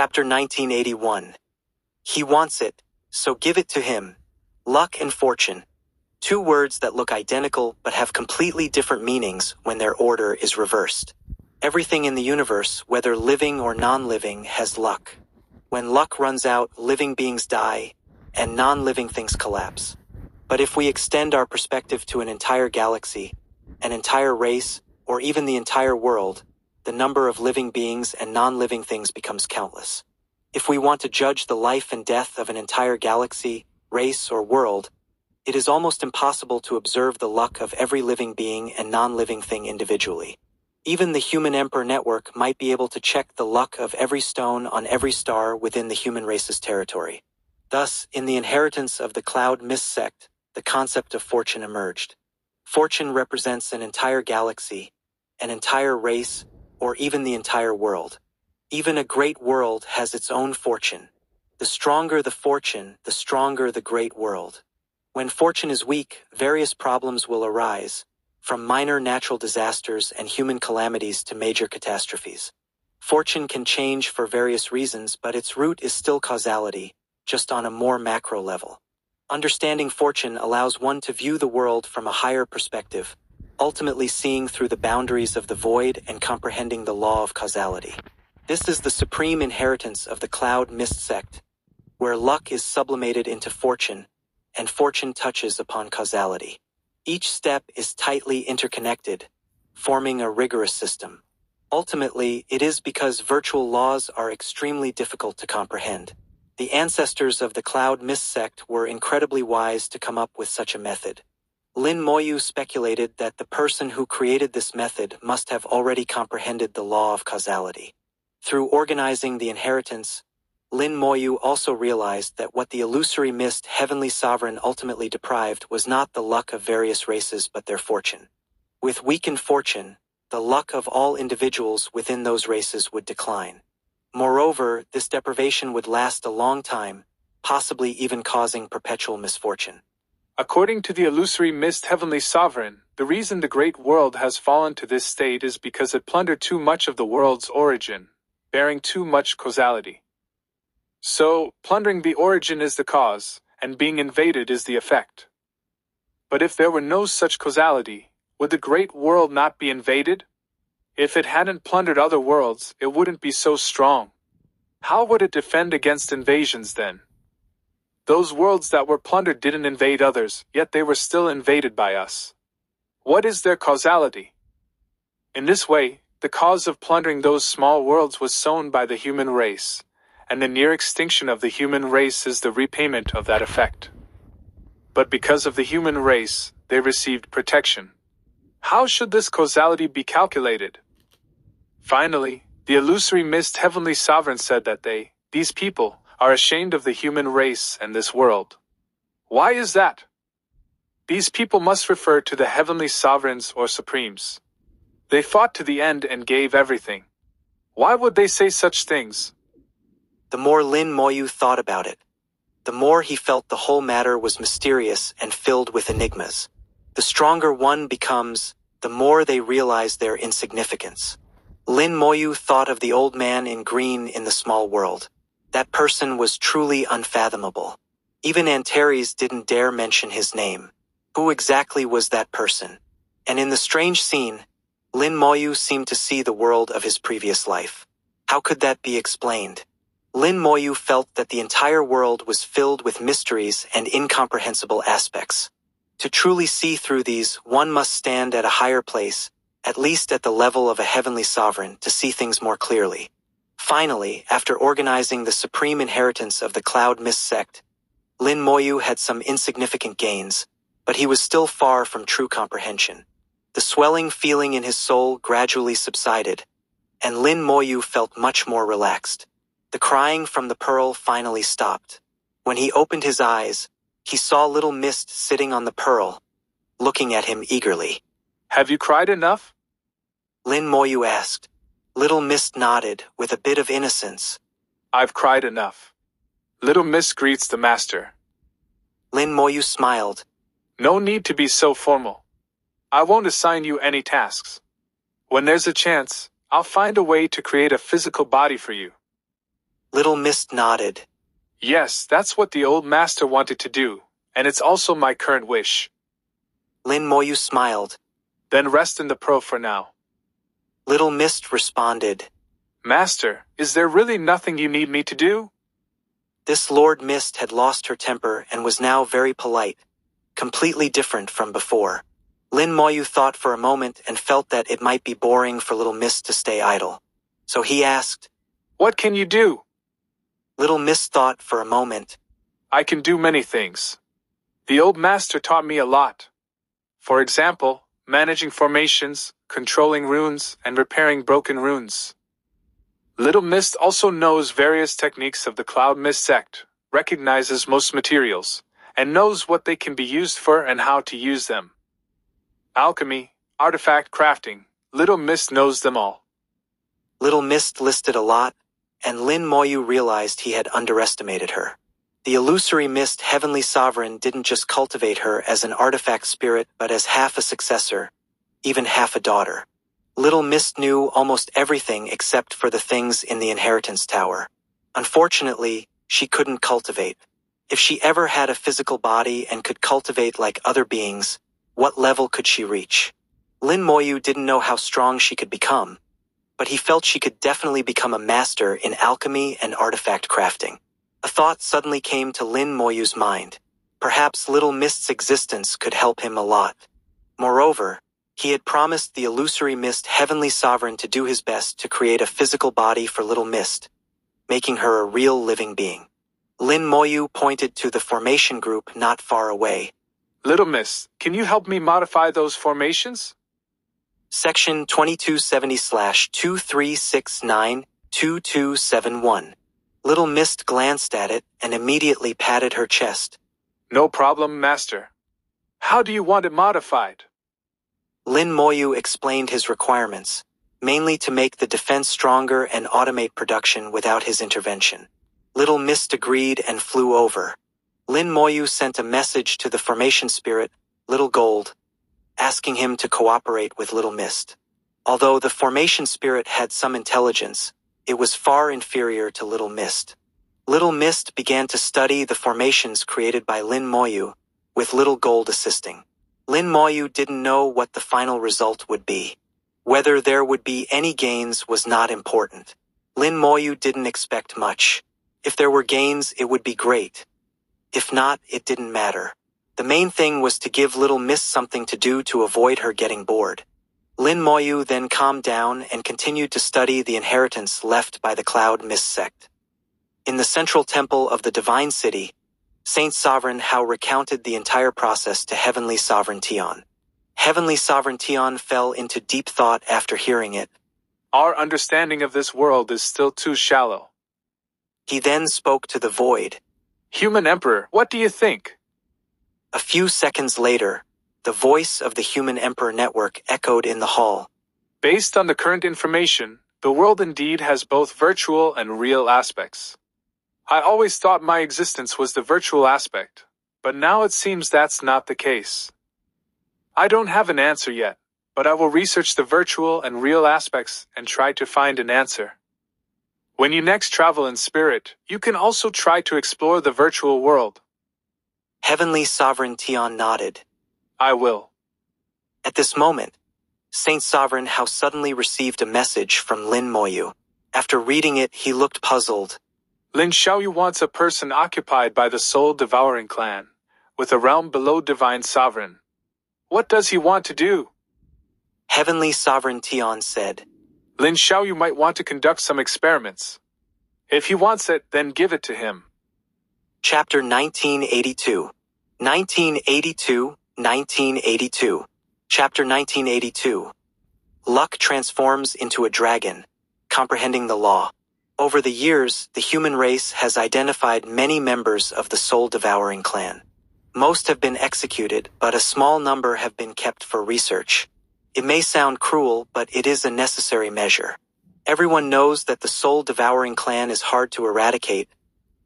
Chapter 1981. He wants it, so give it to him. Luck and fortune. Two words that look identical but have completely different meanings when their order is reversed. Everything in the universe, whether living or non-living, has luck. When luck runs out, living beings die, and non-living things collapse. But if we extend our perspective to an entire galaxy, an entire race, or even the entire world, the number of living beings and non-living things becomes countless. If we want to judge the life and death of an entire galaxy, race, or world, it is almost impossible to observe the luck of every living being and non-living thing individually. Even the Human Emperor Network might be able to check the luck of every stone on every star within the human race's territory. Thus, in the inheritance of the Cloud Mist sect, the concept of fortune emerged. Fortune represents an entire galaxy, an entire race, or even the entire world. Even a great world has its own fortune. The stronger the fortune, the stronger the great world. When fortune is weak, various problems will arise, from minor natural disasters and human calamities to major catastrophes. Fortune can change for various reasons, but its root is still causality, just on a more macro level. Understanding fortune allows one to view the world from a higher perspective, ultimately seeing through the boundaries of the void and comprehending the law of causality. This is the supreme inheritance of the Cloud Mist sect, where luck is sublimated into fortune, and fortune touches upon causality. Each step is tightly interconnected, forming a rigorous system. Ultimately, it is because virtual laws are extremely difficult to comprehend. The ancestors of the Cloud Mist sect were incredibly wise to come up with such a method. Lin Moyu speculated that the person who created this method must have already comprehended the law of causality. Through organizing the inheritance, Lin Moyu also realized that what the illusory mist Heavenly Sovereign ultimately deprived was not the luck of various races but their fortune. With weakened fortune, the luck of all individuals within those races would decline. Moreover, this deprivation would last a long time, possibly even causing perpetual misfortune. According to the illusory mist Heavenly Sovereign, the reason the great world has fallen to this state is because it plundered too much of the world's origin, bearing too much causality. So, plundering the origin is the cause, and being invaded is the effect. But if there were no such causality, would the great world not be invaded? If it hadn't plundered other worlds, it wouldn't be so strong. How would it defend against invasions then? Those worlds that were plundered didn't invade others, yet they were still invaded by us. What is their causality? In this way, the cause of plundering those small worlds was sown by the human race, and the near extinction of the human race is the repayment of that effect. But because of the human race, they received protection. How should this causality be calculated? Finally, the illusory mist Heavenly Sovereign said that these people, are ashamed of the human race and this world. Why is that? These people must refer to the Heavenly Sovereigns or Supremes. They fought to the end and gave everything. Why would they say such things? The more Lin Moyu thought about it, the more he felt the whole matter was mysterious and filled with enigmas. The stronger one becomes, the more they realize their insignificance. Lin Moyu thought of the old man in green in the small world. That person was truly unfathomable. Even Antares didn't dare mention his name. Who exactly was that person? And in the strange scene, Lin Moyu seemed to see the world of his previous life. How could that be explained? Lin Moyu felt that the entire world was filled with mysteries and incomprehensible aspects. To truly see through these, one must stand at a higher place, at least at the level of a heavenly sovereign, to see things more clearly. Finally, after organizing the supreme inheritance of the Cloud Mist sect, Lin Moyu had some insignificant gains, but he was still far from true comprehension. The swelling feeling in his soul gradually subsided, and Lin Moyu felt much more relaxed. The crying from the pearl finally stopped. When he opened his eyes, he saw Little Mist sitting on the pearl, looking at him eagerly. Have you cried enough? Lin Moyu asked. Little Mist nodded, with a bit of innocence. I've cried enough. Little Mist greets the master. Lin Moyu smiled. No need to be so formal. I won't assign you any tasks. When there's a chance, I'll find a way to create a physical body for you. Mist nodded. Yes, that's what the old master wanted to do, and it's also my current wish. Lin Moyu smiled. Then rest in the pro for now. Little Mist responded. Master, is there really nothing you need me to do? This Lord Mist had lost her temper and was now very polite, completely different from before. Lin Moyu thought for a moment and felt that it might be boring for Little Mist to stay idle. So he asked, What can you do? Little Mist thought for a moment. I can do many things. The old master taught me a lot. For example, managing formations, controlling runes, and repairing broken runes. Little Mist also knows various techniques of the Cloud Mist sect, recognizes most materials, and knows what they can be used for and how to use them. Alchemy, artifact crafting, Little Mist knows them all. Little Mist listed a lot, and Lin Moyu realized he had underestimated her. The illusory Mist Heavenly Sovereign didn't just cultivate her as an artifact spirit but as half a successor, even half a daughter. Little Mist knew almost everything except for the things in the Inheritance Tower. Unfortunately, she couldn't cultivate. If she ever had a physical body and could cultivate like other beings, what level could she reach? Lin Moyu didn't know how strong she could become, but he felt she could definitely become a master in alchemy and artifact crafting. A thought suddenly came to Lin Moyu's mind. Perhaps Little Mist's existence could help him a lot. Moreover, he had promised the illusory Mist Heavenly Sovereign to do his best to create a physical body for Little Mist, making her a real living being. Lin Moyu pointed to the formation group not far away. Little Mist, can you help me modify those formations? Section 2270/2369-2271. Little Mist glanced at it and immediately patted her chest. No problem, Master. How do you want it modified? Lin Moyu explained his requirements, mainly to make the defense stronger and automate production without his intervention. Little Mist agreed and flew over. Lin Moyu sent a message to the formation spirit, Little Gold, asking him to cooperate with Little Mist. Although the formation spirit had some intelligence, it was far inferior to Little Mist. Little Mist began to study the formations created by Lin Moyu, with Little Gold assisting. Lin Moyu didn't know what the final result would be. Whether there would be any gains was not important. Lin Moyu didn't expect much. If there were gains, it would be great. If not, it didn't matter. The main thing was to give Little Mist something to do to avoid her getting bored. Lin Moyu then calmed down and continued to study the inheritance left by the Cloud Mist sect. In the central temple of the Divine City, Saint Sovereign Hao recounted the entire process to Heavenly Sovereign Tian. Heavenly Sovereign Tian fell into deep thought after hearing it. Our understanding of this world is still too shallow. He then spoke to the void. Human Emperor, what do you think? A few seconds later, the voice of the Human Emperor Network echoed in the hall. Based on the current information, the world indeed has both virtual and real aspects. I always thought my existence was the virtual aspect, but now it seems that's not the case. I don't have an answer yet, but I will research the virtual and real aspects and try to find an answer. When you next travel in spirit, you can also try to explore the virtual world. Heavenly Sovereign Tian nodded. I will. At this moment, Saint Sovereign Hao suddenly received a message from Lin Moyu. After reading it, he looked puzzled. Lin Xiaoyu wants a person occupied by the soul-devouring clan, with a realm below Divine Sovereign. What does he want to do? Heavenly Sovereign Tian said. Lin Xiaoyu might want to conduct some experiments. If he wants it, then give it to him. Chapter 1982. 1982. Chapter 1982. Luck transforms into a dragon, comprehending the law. Over the years, the human race has identified many members of the soul-devouring clan. Most have been executed, but a small number have been kept for research. It may sound cruel, but it is a necessary measure. Everyone knows that the soul-devouring clan is hard to eradicate,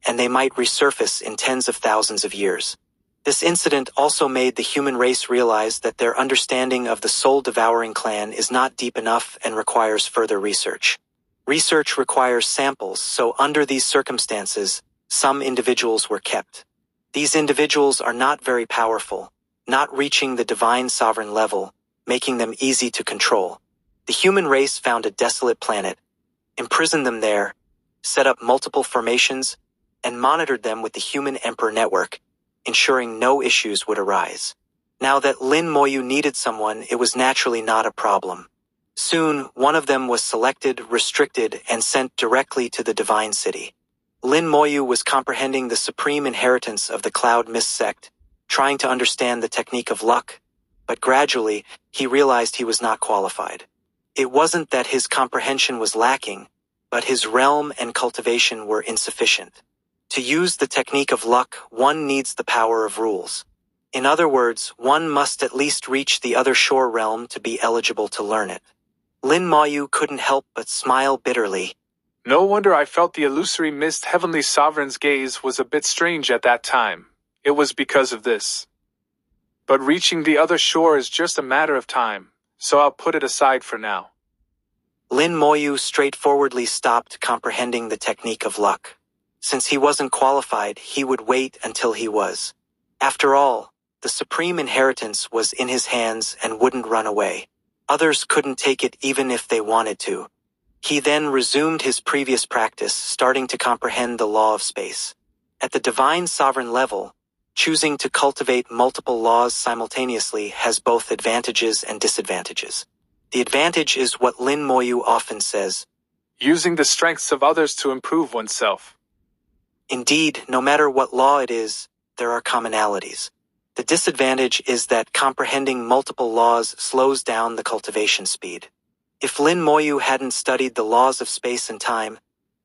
and they might resurface in tens of thousands of years. This incident also made the human race realize that their understanding of the soul-devouring clan is not deep enough and requires further research. Research requires samples, so under these circumstances, some individuals were kept. These individuals are not very powerful, not reaching the divine sovereign level, making them easy to control. The human race found a desolate planet, imprisoned them there, set up multiple formations, and monitored them with the Human Emperor Network, ensuring no issues would arise. Now that Lin Moyu needed someone, it was naturally not a problem. Soon, one of them was selected, restricted, and sent directly to the Divine City. Lin Moyu was comprehending the supreme inheritance of the Cloud Mist sect, trying to understand the technique of luck, but gradually, he realized he was not qualified. It wasn't that his comprehension was lacking, but his realm and cultivation were insufficient. To use the technique of luck, one needs the power of rules. In other words, one must at least reach the other shore realm to be eligible to learn it. Lin Moyu couldn't help but smile bitterly. No wonder I felt the illusory mist Heavenly Sovereign's gaze was a bit strange at that time. It was because of this. But reaching the other shore is just a matter of time, so I'll put it aside for now. Lin Moyu straightforwardly stopped comprehending the technique of luck. Since he wasn't qualified, he would wait until he was. After all, the supreme inheritance was in his hands and wouldn't run away. Others couldn't take it even if they wanted to. He then resumed his previous practice, starting to comprehend the law of space. At the divine sovereign level, choosing to cultivate multiple laws simultaneously has both advantages and disadvantages. The advantage is what Lin Moyu often says: using the strengths of others to improve oneself. Indeed, no matter what law it is, there are commonalities. The disadvantage is that comprehending multiple laws slows down the cultivation speed. If Lin Moyu hadn't studied the laws of space and time,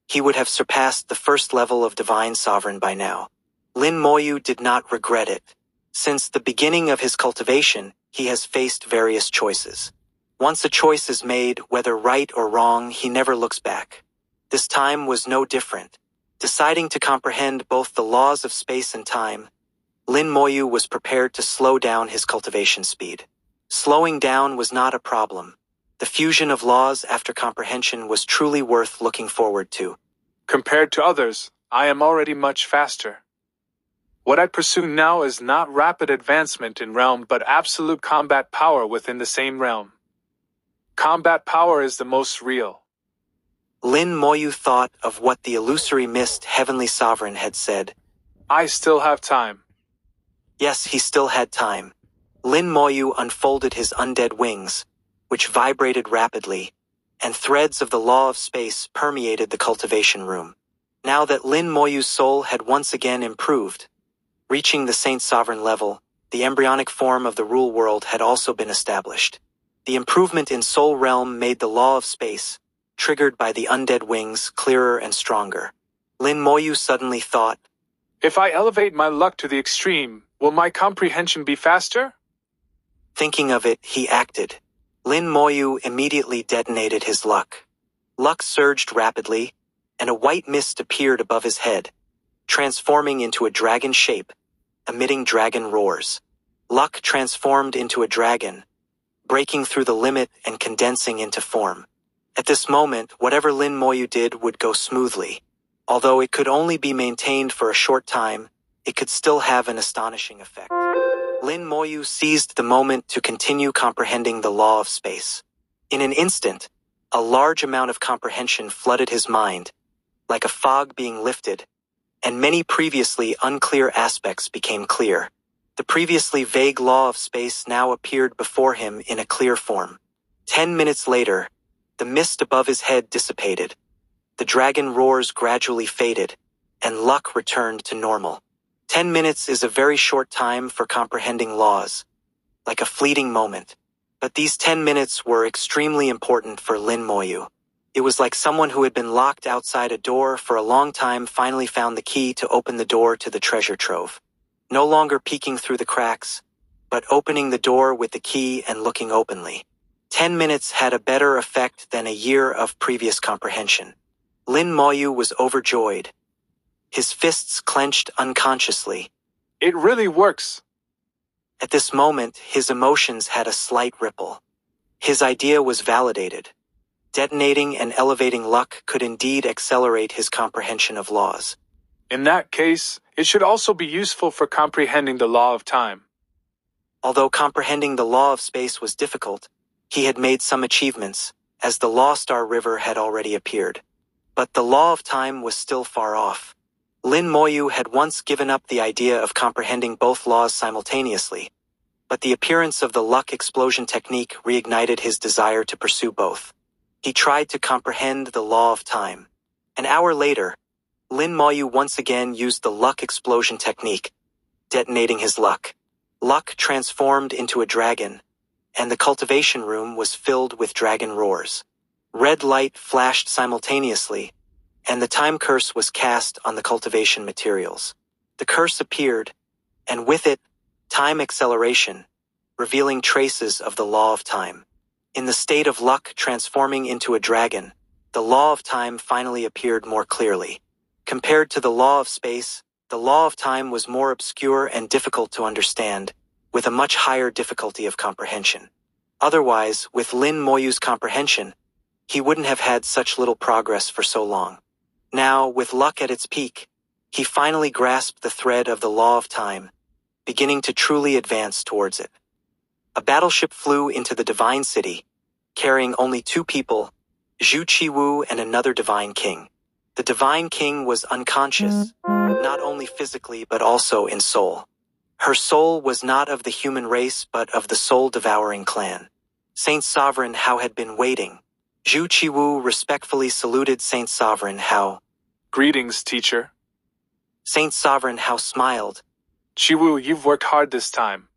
he would have surpassed the first level of Divine Sovereign by now. Lin Moyu did not regret it. Since the beginning of his cultivation, he has faced various choices. Once a choice is made, whether right or wrong, he never looks back. This time was no different. Deciding to comprehend both the laws of space and time, Lin Moyu was prepared to slow down his cultivation speed. Slowing down was not a problem. The fusion of laws after comprehension was truly worth looking forward to. Compared to others, I am already much faster. What I pursue now is not rapid advancement in realm but absolute combat power within the same realm. Combat power is the most real. Lin Moyu thought of what the illusory mist Heavenly Sovereign had said. I still have time. Yes, he still had time. Lin Moyu unfolded his undead wings, which vibrated rapidly, and threads of the law of space permeated the cultivation room. Now that Lin Moyu's soul had once again improved, reaching the Saint Sovereign level, the embryonic form of the rule world had also been established. The improvement in soul realm made the law of space, triggered by the undead wings, clearer and stronger. Lin Moyu suddenly thought, if I elevate my luck to the extreme, will my comprehension be faster? Thinking of it, he acted. Lin Moyu immediately detonated his luck. Luck surged rapidly, and a white mist appeared above his head, transforming into a dragon shape, emitting dragon roars. Luck transformed into a dragon, breaking through the limit and condensing into form. At this moment, whatever Lin Moyu did would go smoothly. Although it could only be maintained for a short time, it could still have an astonishing effect. Lin Moyu seized the moment to continue comprehending the law of space. In an instant, a large amount of comprehension flooded his mind, like a fog being lifted, and many previously unclear aspects became clear. The previously vague law of space now appeared before him in a clear form. 10 minutes later, the mist above his head dissipated. The dragon roars gradually faded, and luck returned to normal. 10 minutes is a very short time for comprehending laws, like a fleeting moment. But these 10 minutes were extremely important for Lin Moyu. It was like someone who had been locked outside a door for a long time finally found the key to open the door to the treasure trove. No longer peeking through the cracks, but opening the door with the key and looking openly. 10 minutes had a better effect than a year of previous comprehension. Lin Moyu was overjoyed. His fists clenched unconsciously. It really works. At this moment, his emotions had a slight ripple. His idea was validated. Detonating and elevating luck could indeed accelerate his comprehension of laws. In that case, it should also be useful for comprehending the law of time. Although comprehending the law of space was difficult, he had made some achievements, as the Lawstar River had already appeared. But the law of time was still far off. Lin Moyu had once given up the idea of comprehending both laws simultaneously, but the appearance of the luck explosion technique reignited his desire to pursue both. He tried to comprehend the law of time. An hour later, Lin Moyu once again used the luck explosion technique, detonating his luck. Luck transformed into a dragon, and the cultivation room was filled with dragon roars. Red light flashed simultaneously, and the time curse was cast on the cultivation materials. The curse appeared, and with it, time acceleration, revealing traces of the law of time. In the state of luck transforming into a dragon, the law of time finally appeared more clearly. Compared to the law of space, the law of time was more obscure and difficult to understand, with a much higher difficulty of comprehension. Otherwise, with Lin Moyu's comprehension, he wouldn't have had such little progress for so long. Now, with luck at its peak, he finally grasped the thread of the law of time, beginning to truly advance towards it. A battleship flew into the Divine City, carrying only two people, Zhu Qiwu and another Divine King. The Divine King was unconscious, not only physically but also in soul. Her soul was not of the human race but of the soul-devouring clan. Saint Sovereign Hao had been waiting. Zhu Qiwu respectfully saluted Saint Sovereign Hao. Greetings, teacher. Saint Sovereign Hao smiled. Qiwu, you've worked hard this time.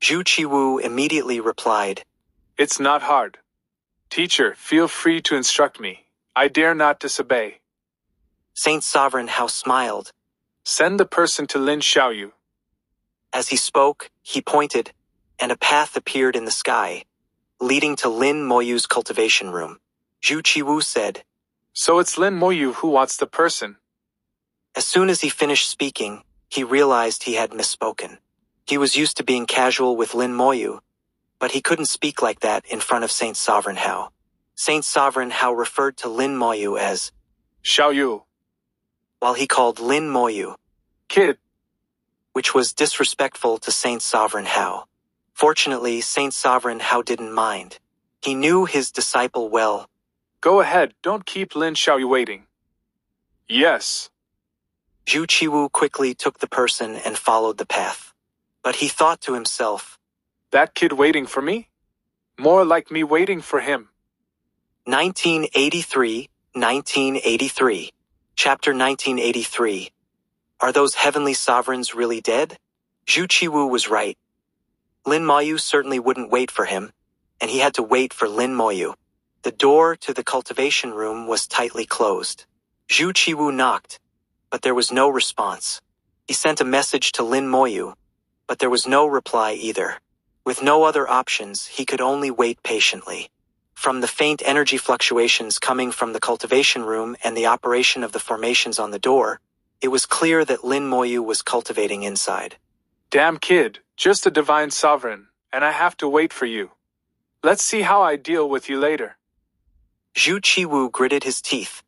Zhu Qiwu immediately replied, It's not hard. Teacher, feel free to instruct me. I dare not disobey. Saint Sovereign Hao smiled. Send the person to Lin Xiaoyu. As he spoke, he pointed, and a path appeared in the sky, leading to Lin Moyu's cultivation room. Zhu Qiwu said, So it's Lin Moyu who wants the person. As soon as he finished speaking, he realized he had misspoken. He was used to being casual with Lin Moyu, but he couldn't speak like that in front of Saint Sovereign Hao. Saint Sovereign Hao referred to Lin Moyu as Xiaoyu, while he called Lin Moyu kid, which was disrespectful to Saint Sovereign Hao. Fortunately, Saint Sovereign Hao didn't mind. He knew his disciple well. Go ahead, don't keep Lin Xiaoyu waiting. Yes. Zhu Qiwu quickly took the person and followed the path. But he thought to himself, That kid waiting for me? More like me waiting for him. 1983. Chapter 1983. Are those heavenly sovereigns really dead? Zhu Qiwu was right. Lin Moyu certainly wouldn't wait for him, and he had to wait for Lin Moyu. The door to the cultivation room was tightly closed. Zhu Qiwu knocked, but there was no response. He sent a message to Lin Moyu, but there was no reply either. With no other options, he could only wait patiently. From the faint energy fluctuations coming from the cultivation room and the operation of the formations on the door, it was clear that Lin Moyu was cultivating inside. Damn kid, just a divine sovereign, and I have to wait for you. Let's see how I deal with you later. Zhu Qiwu gritted his teeth,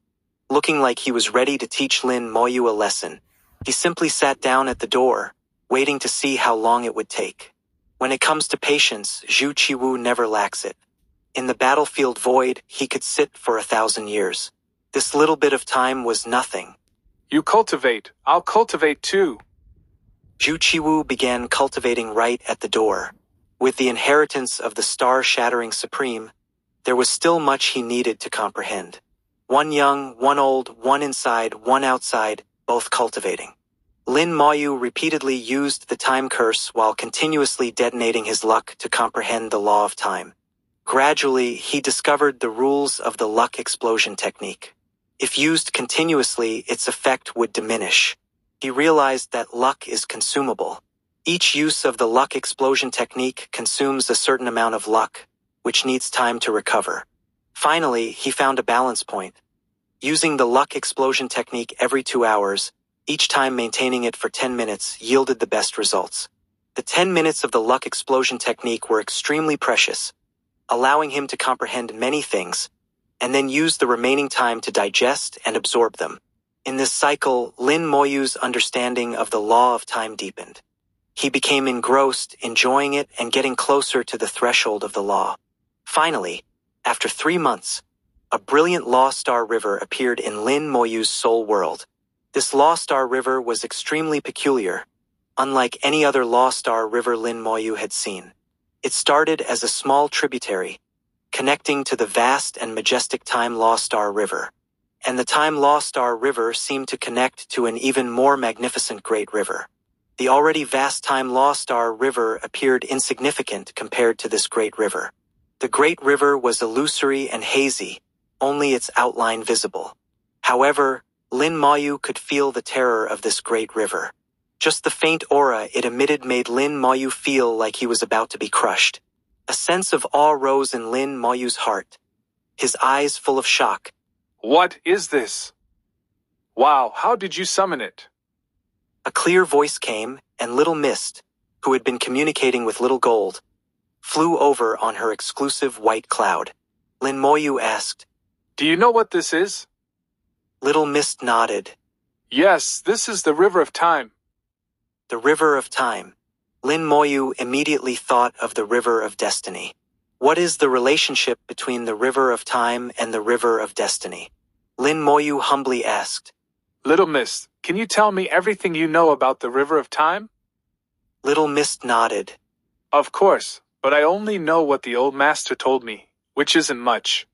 looking like he was ready to teach Lin Moyu a lesson. He simply sat down at the door, waiting to see how long it would take. When it comes to patience, Zhu Qiwu never lacks it. In the battlefield void, he could sit for 1,000 years. This little bit of time was nothing. You cultivate, I'll cultivate too. Zhu Qiwu began cultivating right at the door. With the inheritance of the star-shattering supreme, there was still much he needed to comprehend. One young, one old, one inside, one outside, both cultivating. Lin Moyu repeatedly used the time curse while continuously detonating his luck to comprehend the law of time. Gradually, he discovered the rules of the luck explosion technique. If used continuously, its effect would diminish. He realized that luck is consumable. Each use of the luck explosion technique consumes a certain amount of luck, which needs time to recover. Finally, he found a balance point. Using the luck explosion technique every 2 hours, each time maintaining it for 10 minutes yielded the best results. The 10 minutes of the luck explosion technique were extremely precious, allowing him to comprehend many things, and then used the remaining time to digest and absorb them. In this cycle, Lin Moyu's understanding of the law of time deepened. He became engrossed, enjoying it and getting closer to the threshold of the law. Finally, after 3 months, a brilliant Law Star River appeared in Lin Moyu's soul world. This Law Star River was extremely peculiar, unlike any other Law Star River Lin Moyu had seen. It started as a small tributary, connecting to the vast and majestic Time Law Star River. And the Time Law Star River seemed to connect to an even more magnificent great river. The already vast Time Law Star River appeared insignificant compared to this great river. The great river was illusory and hazy, only its outline visible. However, Lin Moyu could feel the terror of this great river. Just the faint aura it emitted made Lin Moyu feel like he was about to be crushed. A sense of awe rose in Lin Moyu's heart, his eyes full of shock. What is this? Wow, how did you summon it? A clear voice came, and Little Mist, who had been communicating with Little Gold, flew over on her exclusive white cloud. Lin Moyu asked, Do you know what this is? Little Mist nodded. Yes, this is the River of Time. The River of Time. Lin Moyu immediately thought of the River of Destiny. What is the relationship between the River of Time and the River of Destiny? Lin Moyu humbly asked. Little Mist, can you tell me everything you know about the River of Time? Little Mist nodded. Of course, but I only know what the old master told me, which isn't much.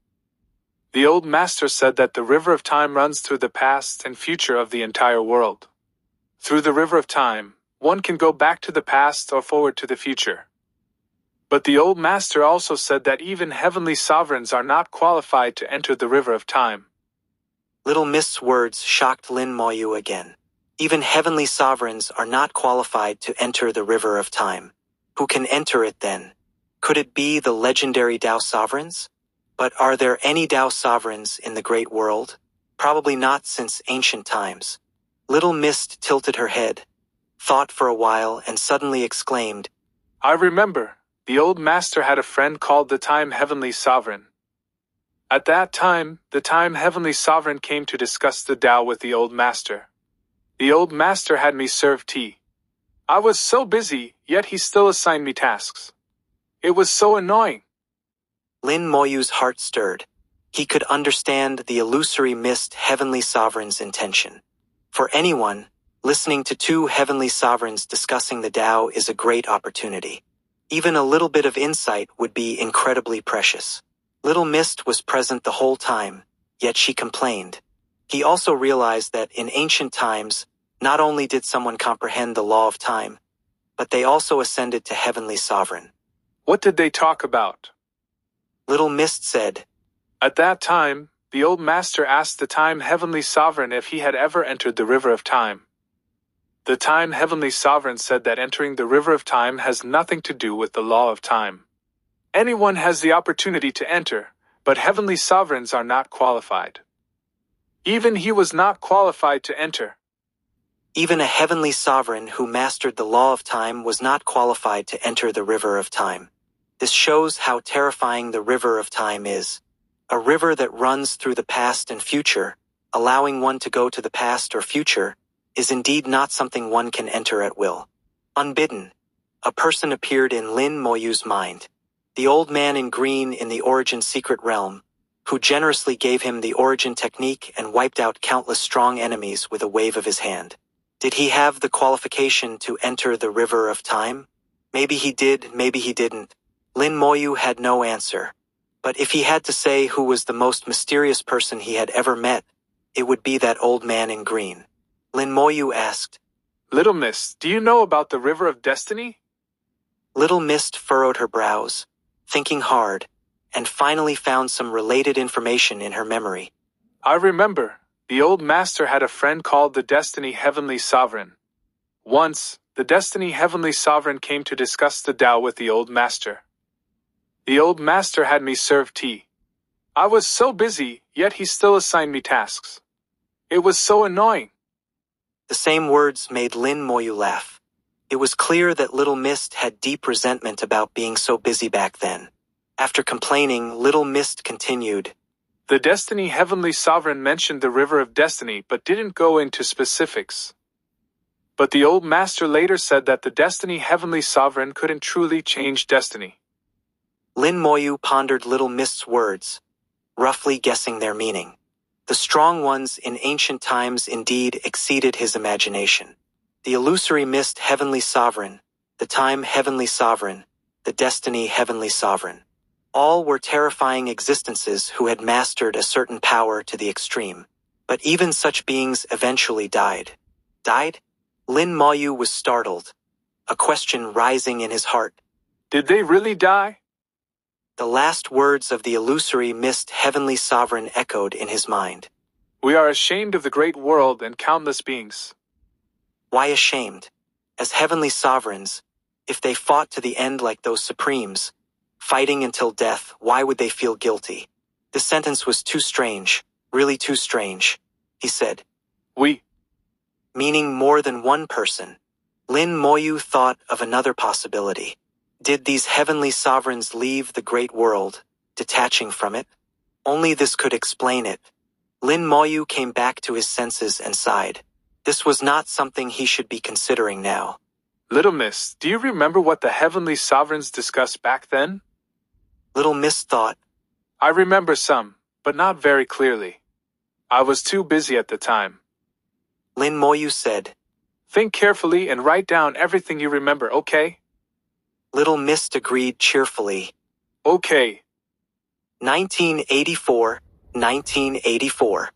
The old master said that the River of Time runs through the past and future of the entire world. Through the River of Time, one can go back to the past or forward to the future. But the old master also said that even heavenly sovereigns are not qualified to enter the River of Time. Little Mist's words shocked Lin Moyu again. Even heavenly sovereigns are not qualified to enter the River of Time. Who can enter it then? Could it be the legendary Dao sovereigns? But are there any Dao sovereigns in the great world? Probably not since ancient times. Little Mist tilted her head, thought for a while, and suddenly exclaimed, I remember, the old master had a friend called the Time Heavenly Sovereign. At that time, the Time Heavenly Sovereign came to discuss the Tao with the old master. The old master had me serve tea. I was so busy, yet he still assigned me tasks. It was so annoying. Lin Moyu's heart stirred. He could understand the illusory mist heavenly sovereign's intention. For anyone, listening to two heavenly sovereigns discussing the Tao is a great opportunity. Even a little bit of insight would be incredibly precious. Little Mist was present the whole time, yet she complained. He also realized that in ancient times, not only did someone comprehend the law of time, but they also ascended to heavenly sovereign. What did they talk about? Little Mist said, At that time, the old master asked the Time Heavenly Sovereign if he had ever entered the River of Time. The Time Heavenly Sovereign said that entering the River of Time has nothing to do with the law of time. Anyone has the opportunity to enter, but heavenly sovereigns are not qualified. Even he was not qualified to enter. Even a heavenly sovereign who mastered the law of time was not qualified to enter the River of Time. This shows how terrifying the River of Time is. A river that runs through the past and future, allowing one to go to the past or future, is indeed not something one can enter at will. Unbidden, a person appeared in Lin Moyu's mind. The old man in green in the Origin Secret Realm, who generously gave him the Origin technique and wiped out countless strong enemies with a wave of his hand. Did he have the qualification to enter the River of Time? Maybe he did, maybe he didn't. Lin Moyu had no answer. But if he had to say who was the most mysterious person he had ever met, it would be that old man in green. Lin Moyu asked, Little Mist, do you know about the River of Destiny? Little Mist furrowed her brows, thinking hard, and finally found some related information in her memory. I remember, the old master had a friend called the Destiny Heavenly Sovereign. Once, the Destiny Heavenly Sovereign came to discuss the Tao with the old master. The old master had me serve tea. I was so busy, yet he still assigned me tasks. It was so annoying. The same words made Lin Moyu laugh. It was clear that Little Mist had deep resentment about being so busy back then. After complaining, Little Mist continued, The Destiny Heavenly Sovereign mentioned the River of Destiny but didn't go into specifics. But the Old Master later said that the Destiny Heavenly Sovereign couldn't truly change destiny. Lin Moyu pondered Little Mist's words, roughly guessing their meaning. The strong ones in ancient times indeed exceeded his imagination. The illusory mist Heavenly Sovereign, the time Heavenly Sovereign, the destiny Heavenly Sovereign. All were terrifying existences who had mastered a certain power to the extreme. But even such beings eventually died. Died? Lin Moyu was startled, a question rising in his heart. Did they really die? The last words of the illusory mist Heavenly Sovereign echoed in his mind. We are ashamed of the great world and countless beings. Why ashamed? As Heavenly Sovereigns, if they fought to the end like those Supremes, fighting until death, why would they feel guilty? This sentence was too strange, really too strange, he said. We. Meaning more than one person. Lin Moyu thought of another possibility. Did these Heavenly Sovereigns leave the great world, detaching from it? Only this could explain it. Lin Moyu came back to his senses and sighed. This was not something he should be considering now. Little Miss, do you remember what the Heavenly Sovereigns discussed back then? Little Miss thought. I remember some, but not very clearly. I was too busy at the time. Lin Moyu said. Think carefully and write down everything you remember, okay? Little Miss agreed cheerfully. Okay. 1984, 1984.